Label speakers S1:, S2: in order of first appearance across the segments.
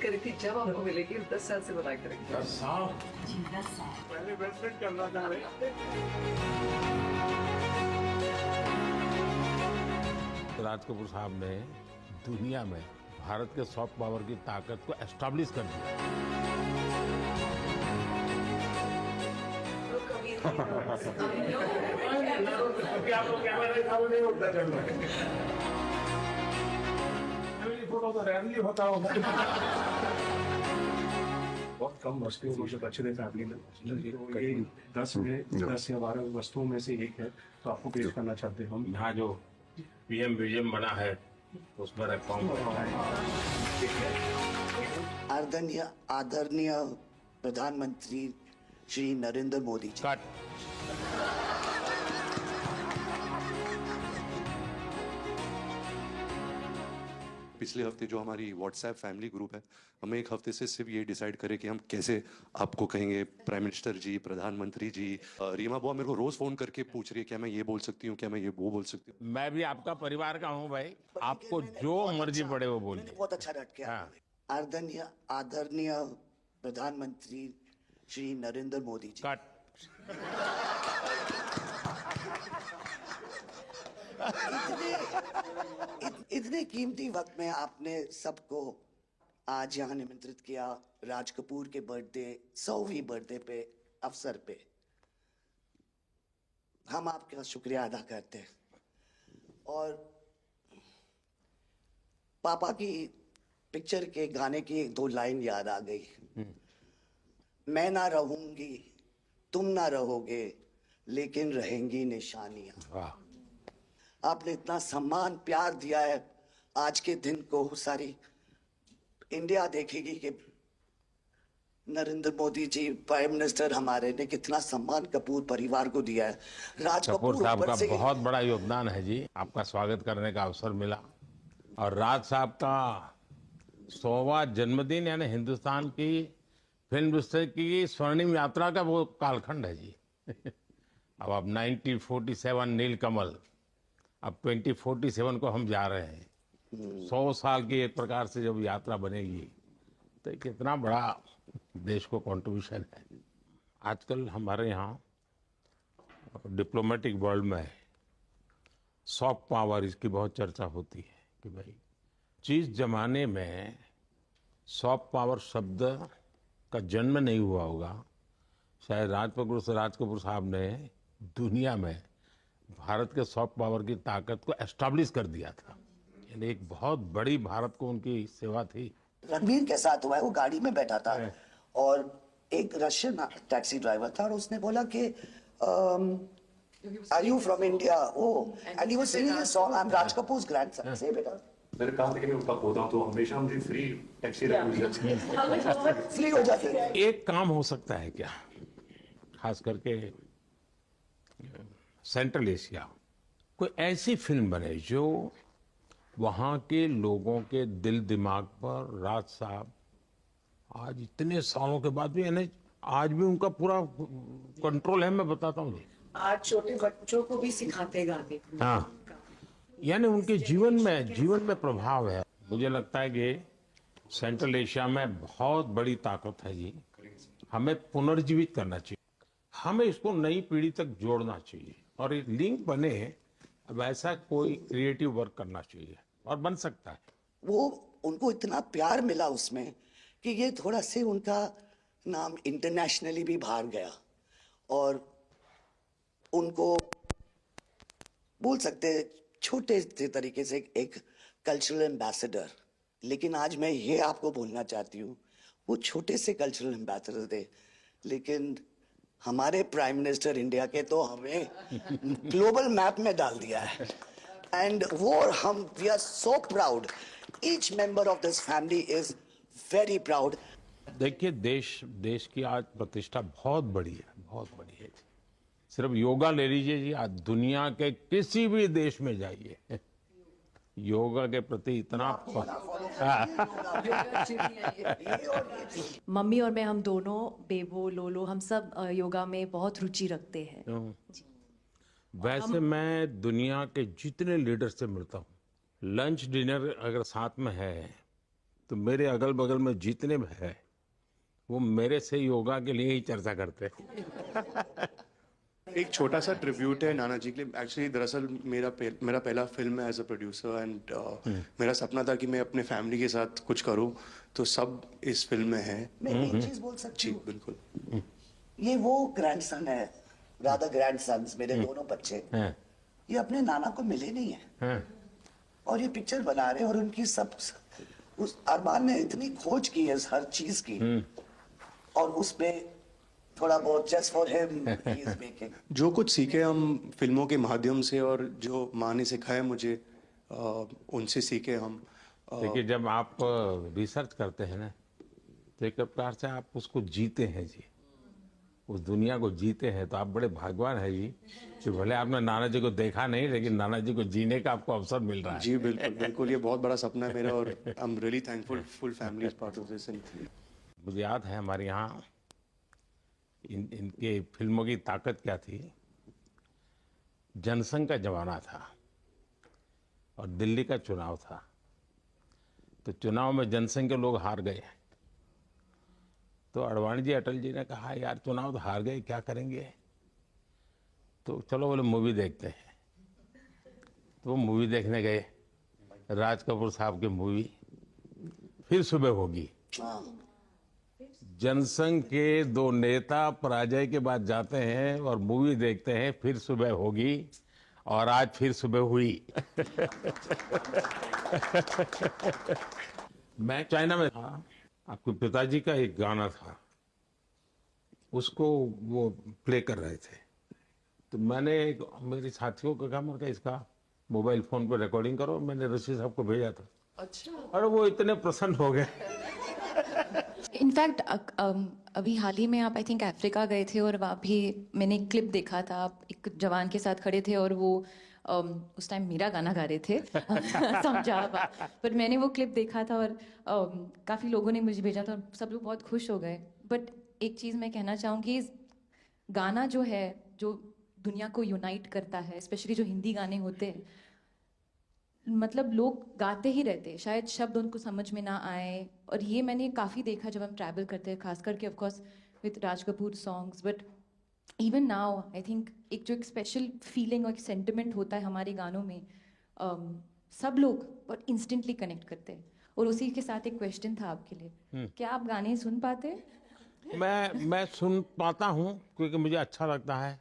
S1: करी थी जब आपको मिलेगी 10 साल से बनाए करेंगे।
S2: 10 साल
S3: जी 10 साल।
S2: पहले इन्वेस्टमेंट करना था। राज कपूर साहब ने दुनिया में भारत के सॉफ्ट पावर की ताकत को एस्टैब्लिश कर दिया। अभी आप लोग कैमरा सामने नहीं उठना चाहिए। फोटो तो रैंडमली होता होगा।
S4: बहुत कम वस्तुएं मुझे बचे थे फैमिली में, तो ये 10 या 12 वस्तुओं में से एक है, तो आपको पेश करना चाहते हैं हम।
S2: यहाँ जो पीएम म्यूजियम बना है उस पर
S5: आदरणीय प्रधानमंत्री श्री नरेंद्र मोदी जी।
S6: पिछले हफ्ते जो हमारी व्हाट्सएप फैमिली ग्रुप है, हमें एक हफ्ते से सिर्फ ये डिसाइड करें कि हम कैसे आपको कहेंगे प्राइम मिनिस्टर जी, प्रधानमंत्री जी। रीमा बुआ मेरे को रोज फोन करके पूछ रही है क्या मैं ये बोल सकती हूँ, क्या मैं ये वो बोल सकती हूँ।
S2: मैं भी आपका परिवार का हूँ भाई, आपको जो मर्जी पड़े वो बोलिए।
S5: बहुत अच्छा रट के आदरणीय प्रधानमंत्री श्री नरेंद्र मोदी जी। इतने कीमती वक्त में आपने सबको आज यहाँ निमंत्रित किया राज कपूर के बर्थडे 100वीं बर्थडे पे अवसर पे। हम आपका शुक्रिया अदा करते हैं। और पापा की पिक्चर के गाने की 2 लाइन याद आ गई। मैं ना रहूंगी, तुम ना रहोगे, लेकिन रहेंगी निशानियां। आपने इतना सम्मान प्यार दिया है, आज के दिन को सारी इंडिया देखेगी कि नरेंद्र मोदी जी प्राइम मिनिस्टर हमारे ने कितना सम्मान कपूर परिवार को दिया है। राज
S2: कपूर साहब का बहुत बड़ा योगदान है जी। आपका स्वागत करने का अवसर मिला और राज साहब का 100वां जन्मदिन यानी हिंदुस्तान की फिल्म इंडस्ट्री की स्वर्णिम यात्रा का वो कालखंड है जी। अब 1947 नीलकमल, अब 2047 को हम जा रहे हैं। 100 साल की एक प्रकार से जब यात्रा बनेगी तो कितना बड़ा देश को कंट्रीब्यूशन है। आजकल हमारे यहाँ डिप्लोमेटिक वर्ल्ड में सॉफ्ट पावर इसकी बहुत चर्चा होती है कि भाई जिस जमाने में सॉफ्ट पावर शब्द का जन्म नहीं हुआ होगा, शायद राज कपूर साहब ने दुनिया में भारत के सॉफ्ट पावर की ताकत को एस्टैब्लिश कर दिया था। यानी एक बहुत बड़ी भारत को उनकी सेवा थी।
S5: रणबीर के साथ हुआ है, वो गाड़ी में बैठा था और एक रशियन टैक्सी ड्राइवर था और उसने बोला कि are you from India? And he was singing a song, I am Raj Kapoor's grandson. से बेटा
S4: मेरे काम के लिए उनका होता हूँ तो हमेशा मुझे फ्री टैक्सी
S5: फ्री हो जाती है।
S2: एक काम हो सकता है क्या, खास करके सेंट्रल एशिया, कोई ऐसी फिल्म बने जो वहाँ के लोगों के दिल दिमाग पर राज साहब आज इतने सालों के बाद भी यानी आज भी उनका पूरा कंट्रोल है। मैं बताता हूँ,
S1: आज छोटे बच्चों को भी सिखाते गाने।
S2: हाँ, यानी उनके जीवन में प्रभाव है। मुझे लगता है कि सेंट्रल एशिया में बहुत बड़ी ताकत है जी। हमें पुनर्जीवित करना चाहिए, हमें इसको नई पीढ़ी तक जोड़ना चाहिए और एक लिंक बने। अब ऐसा कोई क्रिएटिव वर्क करना चाहिए और बन सकता है।
S5: वो उनको इतना प्यार मिला उसमें कि ये थोड़ा से उनका नाम इंटरनेशनली भी बाहर गया और उनको बोल सकते छोटे से तरीके से एक कल्चरल एम्बेसडर। लेकिन आज मैं ये आपको बोलना चाहती हूँ, वो छोटे से कल्चरल एम्बेसडर थे, लेकिन हमारे प्राइम मिनिस्टर इंडिया के तो हमें ग्लोबल मैप में डाल दिया है। एंड वो हम we are so proud, each member of this family is very proud.
S2: देखिए देश की आज प्रतिष्ठा बहुत बड़ी है, बहुत बड़ी है। सिर्फ योगा ले लीजिए जी, आज दुनिया के किसी भी देश में जाइए, योगा के प्रति इतना
S3: मम्मी और मैं, हम दोनों, बेबो लोलो, हम सब योगा में बहुत रुचि रखते हैं।
S2: वैसे मैं दुनिया के जितने लीडर से मिलता हूँ, लंच डिनर अगर साथ में है तो मेरे अगल बगल में जितने भी है वो मेरे से योगा के लिए ही चर्चा करते हैं।
S4: एक छोटा सा ट्रिब्यूट है नाना जी के लिए। एक्चुअली दरअसल मेरा पहला फिल्म है एज अ प्रोड्यूसर, एंड मेरा सपना था कि मैं अपने फैमिली के साथ कुछ करूं, तो सब इस फिल्म में है।
S5: मैं एक चीज बोल सकती
S4: जी
S5: हूँ,
S4: बिल्कुल।
S5: ये वो ग्रैंडसन है, रादर ग्रैंडसन्स, मेरे दोनों बच्चे,
S2: हैं,
S5: ये अपने नाना को मिले नहीं है
S2: हैं।
S5: और ये पिक्चर बना रहे हैं, और उनकी सब उस अरमान ने इतनी खोज की है हर चीज की, और उसमें थोड़ा बहुत just for him he is making.
S4: जो कुछ सीखे हम फिल्मों के माध्यम से, और जो माँ ने सिखाया मुझे, उनसे सीखे हम।
S2: देखिए, जब आप रिसर्च करते हैं ना, तो एक प्रकार से आप उसको जीते हैं जी, उस दुनिया को जीते हैं। तो आप बड़े भाग्यवान हैं जी कि भले आपने नाना जी को देखा नहीं, लेकिन नाना जी को जीने का आपको अवसर मिल रहा है।
S4: जी बिल्कुल बिल्कुल, ये बहुत बड़ा सपना है मेरा, और I am really thankful, full family is part of this.
S2: मुझे याद है हमारे यहाँ इनके फिल्मों की ताकत क्या थी। जनसंघ का जमाना था और दिल्ली का चुनाव था, तो चुनाव में जनसंघ के लोग हार गए। तो अडवाणी जी, अटल जी ने कहा, यार चुनाव तो हार गए, क्या करेंगे, तो चलो बोले मूवी देखते हैं। तो वो मूवी देखने गए, राज कपूर साहब की मूवी फिर सुबह होगी। जनसंघ के दो नेता पराजय के बाद जाते हैं और मूवी देखते हैं फिर सुबह होगी, और आज फिर सुबह हुई। मैं चाइना में था, आपके पिताजी का एक गाना था, उसको वो प्ले कर रहे थे। तो मैंने मेरे साथियों को कहा, मैं इसका मोबाइल फोन पर रिकॉर्डिंग करो। मैंने ऋषि साहब को भेजा था। अच्छा। और वो इतने प्रसन्न हो गए।
S3: इनफैक्ट अभी हाल ही में आप आई थिंक अफ्रीका गए थे, और वहाँ भी मैंने एक क्लिप देखा था, आप एक जवान के साथ खड़े थे और वो उस टाइम मेरा गाना गा रहे थे। समझा आप, पर मैंने वो क्लिप देखा था और काफ़ी लोगों ने मुझे भेजा था और सब लोग बहुत खुश हो गए। बट एक चीज़ मैं कहना चाहूँगी, गाना जो है, जो दुनिया को यूनाइट करता है, स्पेशली जो हिंदी गाने होते हैं, मतलब लोग गाते ही रहते हैं, शायद शब्द उनको समझ में ना आए। और ये मैंने काफ़ी देखा जब हम ट्रैवल करते हैं, खास करके of course with Raj Kapoor songs, but even now I think एक जो एक स्पेशल फीलिंग और एक सेंटिमेंट होता है हमारे गानों में, सब लोग बहुत इंस्टेंटली कनेक्ट करते हैं। और उसी के साथ एक क्वेश्चन था आपके लिए, क्या आप गाने सुन पाते हैं?
S2: मैं सुन पाता हूँ, क्योंकि मुझे अच्छा लगता है।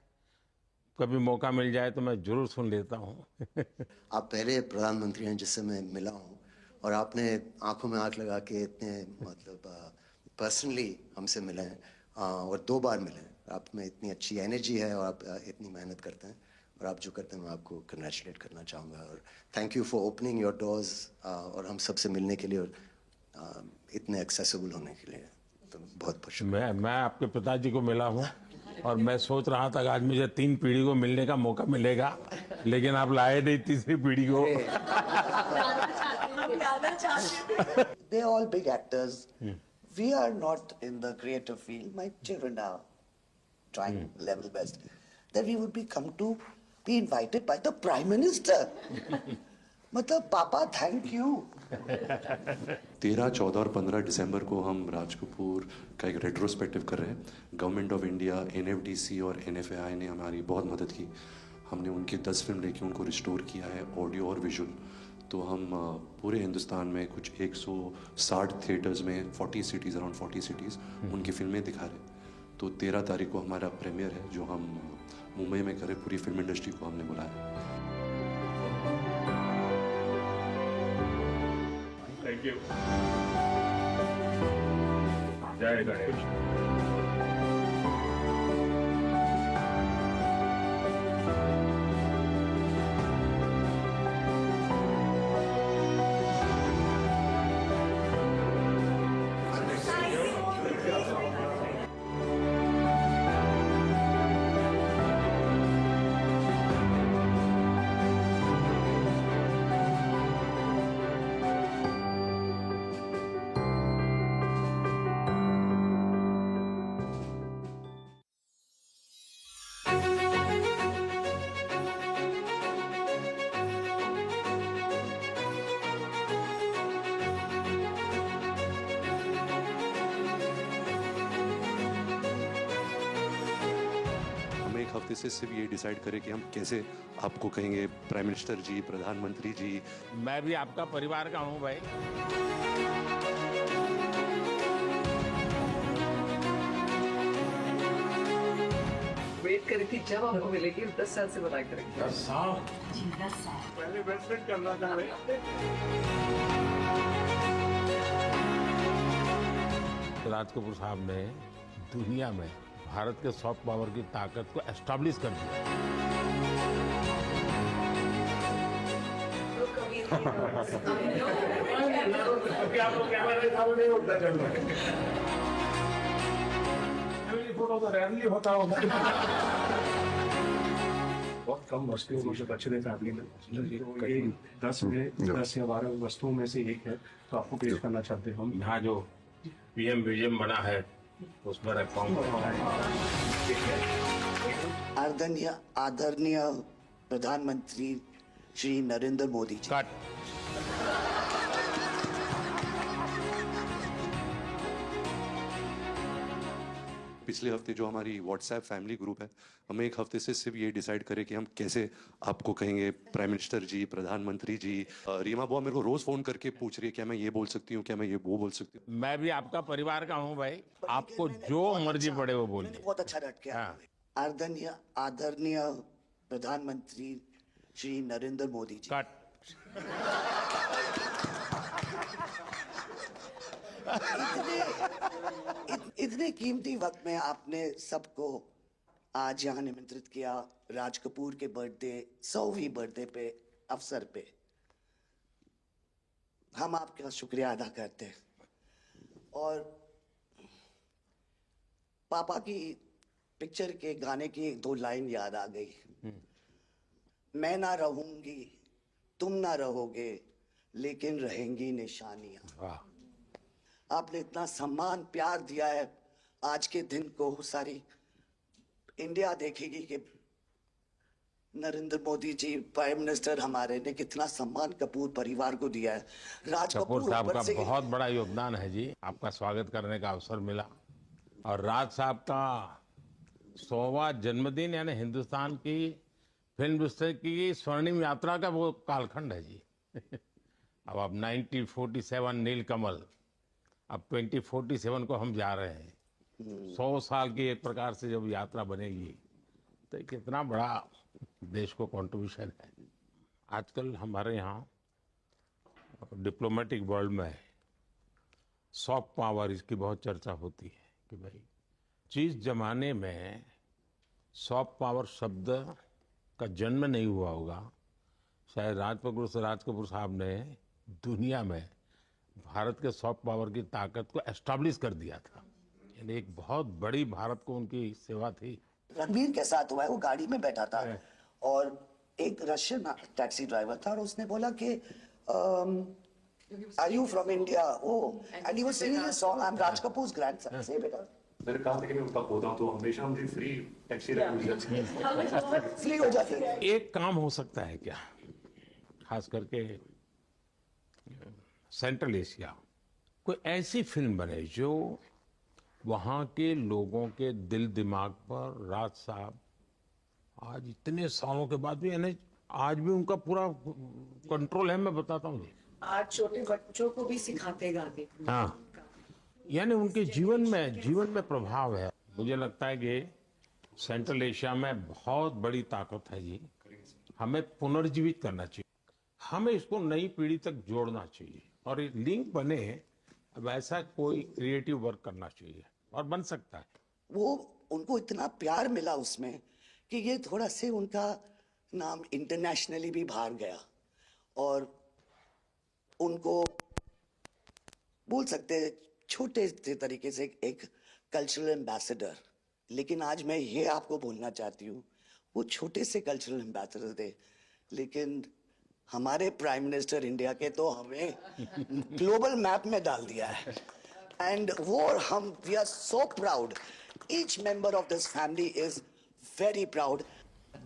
S2: कभी मौका मिल जाए तो मैं जरूर सुन लेता हूँ।
S7: आप पहले प्रधानमंत्री हैं जिससे मैं मिला हूँ, और आपने आंखों में आंख लगा के इतने मतलब पर्सनली हमसे मिले हैं, और 2 बार मिले हैं। आप में इतनी अच्छी एनर्जी है, और आप इतनी मेहनत करते हैं, और आप जो करते हैं मैं आपको कंग्रेचुलेट करना चाहूँगा। और thank you for opening your doors, और हम सबसे मिलने के लिए, और इतने एक्सेसिबल होने के लिए, तो बहुत बहुत शुक्रिया।
S2: मैं आपके पिताजी को मिला हूँ, और मैं सोच रहा था कि आज मुझे 3 पीढ़ी को मिलने का मौका मिलेगा, लेकिन आप लाए नहीं तीसरी पीढ़ी को।
S5: They're all big actors. We are not in the creative field. My children are trying level best. That we would be invited by the Prime Minister. मतलब पापा थैंक यू।
S6: 13, 14 और 15 दिसंबर को हम राज कपूर का एक रेट्रोस्पेक्टिव कर रहे हैं। गवर्नमेंट ऑफ इंडिया, NFDC और NFAI ने हमारी बहुत मदद की। हमने उनकी 10 फिल्म लेके उनको रिस्टोर किया है, ऑडियो और विजुअल। तो हम पूरे हिंदुस्तान में कुछ 160 थिएटर्स में 40 सिटीज़, अराउंड 40 सिटीज़ उनकी फिल्में दिखा रहे हैं। तो 13 तारीख को हमारा प्रीमियर है, जो हम मुंबई में करें। पूरी फिल्म इंडस्ट्री को हमने बुलाया।
S4: Thank you. जय गणेश।
S6: हफ्ते से सिर्फ ये डिसाइड करें कि हम कैसे आपको कहेंगे प्राइम मिनिस्टर जी, प्रधानमंत्री जी।
S2: मैं भी आपका परिवार का हूँ भाई।
S1: वेट करी थी जब आपको मिलेगी 10 साल से बताया करेंगे।
S2: 10 साल
S4: पहले इन्वेस्टमेंट करना था
S2: राज कपूर साहब ने दुनिया में भारत के सॉफ्ट पावर की ताकत को एस्टैब्लिश कर दिया।
S1: तो कभी
S4: फोटो तो रैरली होता होगा। बहुत कम वस्तुओं में जो बचे थे फैमिली में, तो ये 10 या 12 वस्तुओं में से एक है, तो आपको पेश करना चाहते हैं हम।
S2: यहाँ जो पीएम म्यूजियम बना है उसमें रखा हूँ।
S5: आदरणीय प्रधानमंत्री श्री नरेंद्र मोदी जी,
S2: कट।
S6: पिछले हफ्ते जो हमारी व्हाट्सएप फैमिली ग्रुप है, हम एक हफ्ते से सिर्फ ये डिसाइड करें कि हम कैसे आपको कहेंगे प्राइम मिनिस्टर जी, प्रधानमंत्री जी। रीमा बुआ मेरे को रोज फोन करके पूछ रही है क्या मैं ये बोल सकती हूँ, क्या मैं ये वो बोल सकती हूँ।
S2: मैं भी आपका परिवार का हूँ भाई, आपको जो मर्जी पड़े वो बोलिए।
S5: बहुत अच्छा रट के
S2: हाँ।
S5: आदरणीय प्रधानमंत्री श्री नरेंद्र मोदी जी,
S2: कट।
S5: इतने कीमती वक्त में आपने सबको आज यहाँ निमंत्रित किया राज कपूर के बर्थडे 100वीं बर्थडे पे अवसर पे। हम आपका शुक्रिया अदा करते हैं। और पापा की पिक्चर के गाने की 2 लाइन याद आ गई। मैं ना रहूंगी, तुम ना रहोगे, लेकिन रहेंगी निशानियां।
S2: वाह।
S5: आपने इतना सम्मान प्यार दिया है, आज के दिन को सारी इंडिया देखेगी कि नरेंद्र मोदी जी प्राइम मिनिस्टर हमारे ने कितना सम्मान कपूर परिवार को दिया है। राज
S2: कपूर साहब
S5: ऊपर
S2: का
S5: से-
S2: बहुत बड़ा योगदान है जी। आपका स्वागत करने का अवसर मिला और राज साहब का 100वां जन्मदिन यानी हिंदुस्तान की फिल्म इंडस्ट्री की स्वर्णिम यात्रा का वो कालखंड है जी। अब 1947 नीलकमल, अब 2047 को हम जा रहे हैं। 100 साल की एक प्रकार से जब यात्रा बनेगी तो कितना बड़ा देश को कंट्रीब्यूशन है। आजकल हमारे यहाँ डिप्लोमेटिक वर्ल्ड में सॉफ्ट पावर इसकी बहुत चर्चा होती है कि भाई जिस जमाने में सॉफ्ट पावर शब्द का जन्म नहीं हुआ होगा, शायद राज कपूर साहब ने दुनिया में भारत के सॉफ्ट पावर की ताकत को एस्टैब्लिश कर दिया था। यानी एक बहुत बड़ी भारत को उनकी सेवा थी।
S5: रणबीर के साथ हुआ है, वो गाड़ी में बैठा था और एक रशियन टैक्सी ड्राइवर था और उसने बोला कि are you from India? Oh, and he was singing a song, I am Raj Kapoor's grandson. से बेटा
S4: मैंने कहा था कि मैं उनका पोता हूं, तो हमेशा मुझे फ्री टैक्सी
S5: फ्री हो जाती है।
S2: एक काम हो सकता है क्या, खास करके सेंट्रल एशिया, कोई ऐसी फिल्म बने जो वहाँ के लोगों के दिल दिमाग पर राज साहब आज इतने सालों के बाद भी यानी आज भी उनका पूरा कंट्रोल है। मैं बताता हूँ जी,
S1: आज छोटे बच्चों को भी सिखाते गाने।
S2: हाँ, यानी उनके जीवन में प्रभाव है। मुझे लगता है कि सेंट्रल एशिया में बहुत बड़ी ताकत है जी। हमें पुनर्जीवित करना चाहिए, हमें इसको नई पीढ़ी तक जोड़ना चाहिए और एक लिंक बने। अब ऐसा कोई क्रिएटिव वर्क करना चाहिए और बन सकता है।
S5: वो उनको इतना प्यार मिला उसमें कि ये थोड़ा से उनका नाम इंटरनेशनली भी बाहर गया और उनको बोल सकते हैं छोटे से तरीके से एक कल्चरल एम्बेसडर। लेकिन आज मैं ये आपको बोलना चाहती हूँ, वो छोटे से कल्चरल एम्बेसडर थे, लेकिन हमारे प्राइम मिनिस्टर इंडिया के तो हमें ग्लोबल मैप में डाल दिया है। एंड वो हम we are so proud, each member of this family is very proud.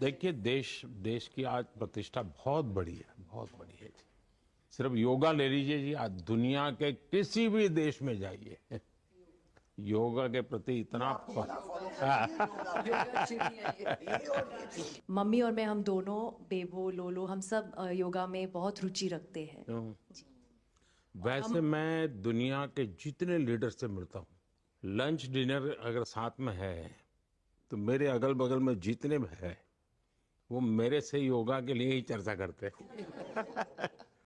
S2: देखिए देश की आज प्रतिष्ठा बहुत बड़ी है, बहुत बड़ी है। सिर्फ योगा ले लीजिए जी, आज दुनिया के किसी भी देश में जाइए, योगा के प्रति इतना
S8: मम्मी और मैं, हम दोनों, बेबो, लोलो, हम सब योगा में बहुत रुचि रखते हैं।
S2: वैसे मैं दुनिया के जितने लीडर से मिलता हूँ, लंच डिनर अगर साथ में है तो मेरे अगल बगल में जितने भी है वो मेरे से योगा के लिए ही चर्चा करते हैं।